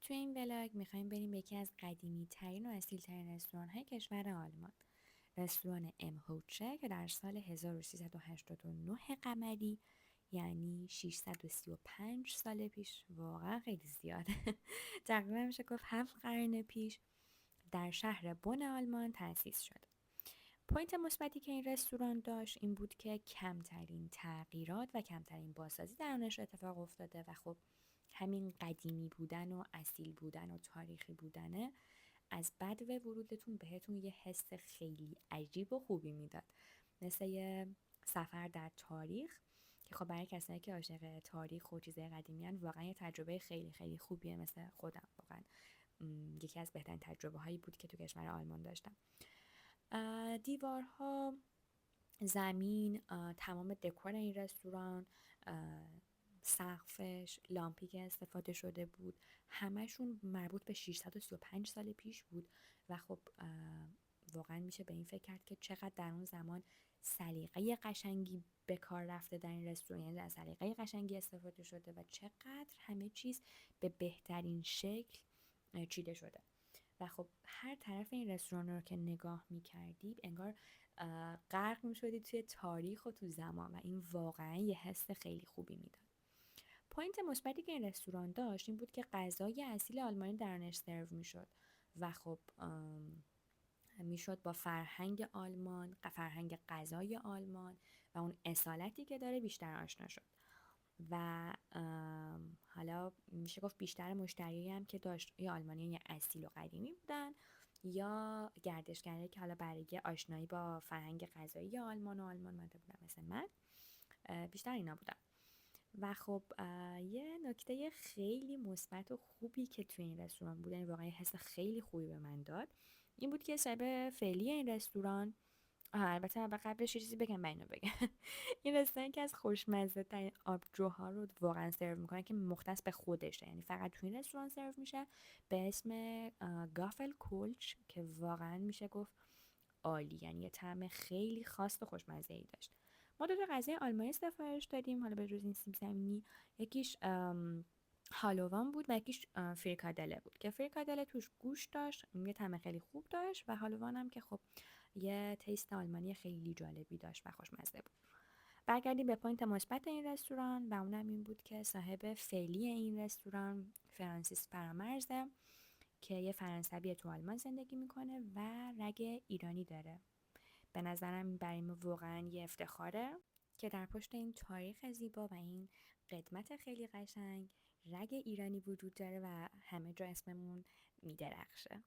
توی این ولاگ میخوایم بریم به یکی از قدیمی ترین و اصیل ترین رستوران های کشور آلمان، رستوران ام هوچه که در سال 1389 قمری، یعنی 635 سال پیش، واقعا خیلی زیاده، تقریبا میشه گفت 7 قرن پیش در شهر بن آلمان تأسیس شد. پوینت مثبتی که این رستوران داشت این بود که کمترین تغییرات و کمترین بازسازی درونش اتفاق افتاده و خب همین قدیمی بودن و اصیل بودن و تاریخی بودنه از بدو ورودتون بهتون یه حس خیلی عجیب و خوبی میداد، مثل یه سفر در تاریخ که خب برای کسایی که عاشق تاریخ و چیزای قدیمی هن واقعا یه تجربه خیلی خیلی خوبیه. مثل خودم واقعا یکی از بهترین تجربه هایی بود که تو کشور آلمان داشتم. دیوارها، زمین، تمام دکور این رستوران، سقفش، لامپی که استفاده شده بود، همشون مربوط به 635 سال پیش بود و خب واقعا میشه به این فکر کرد که چقدر در اون زمان سلیقه قشنگی به کار رفته در این رستوران، یعنی از سلیقه قشنگی استفاده شده و چقدر همه چیز به بهترین شکل چیده شده. و خب هر طرف این رستوران رو که نگاه می‌کردی انگار غرق می‌شدی توی تاریخ و تو زمان و این واقعا یه حس خیلی خوبی میداد. پوینت مثبتی که این رستوران داشت این بود که غذای اصیل آلمانی درونش سرو میشد و خب میشد با فرهنگ آلمان، فرهنگ غذای آلمان و اون اصالتی که داره بیشتر آشنا شد. و حالا میشه گفت بیشتر مشتری هم که داشت یا آلمانی اصیل و قدیمی بودن یا گردشگری که حالا برای آشنایی با فرهنگ غذایی آلمان و آلمان مانده بودن مثل من، بیشتر اینا بودن. و خب یه نکته خیلی مثبت و خوبی که توی این رستوران بود، یعنی واقعا حس خیلی خوبی به من داد، این بود که صاحب فعلی این رستوران، البته قبلش یه چیزی بگم اینو بگم این رستوران که از خوشمزه ترین آبجوها رو واقعا سرو میکنه که مختص به خودشه، یعنی فقط توی این رستوران سرو میشه، به اسم گافل کولچ که واقعا میشه گفت عالی، یعنی یه طعم خیلی خاص و خوشمزه ای داشت. ما دو تا غذای آلمانی سفارش دادیم، حالا به جز این سیب زمینی یکیش هالووان بود و یکیش فریکادله بود که فریکادله توش گوشت داشت، یه طعم خیلی خوب داشت و هالووان هم که خب یه تیست آلمانی خیلی جالبی داشت و خوشمزه بود. برگردیم به پوینت مثبت این رستوران و اونم این بود که صاحب فعلی این رستوران فرانسیس فرامرزه که یه فرانسوی تو آلمان زندگی میکنه و رگ ایرانی داره. به نظرم برای ما واقعا یه افتخاره که در پشت این تاریخ زیبا و این قدمت خیلی قشنگ رگ ایرانی وجود داره و همه جا اسممون میدرخشه.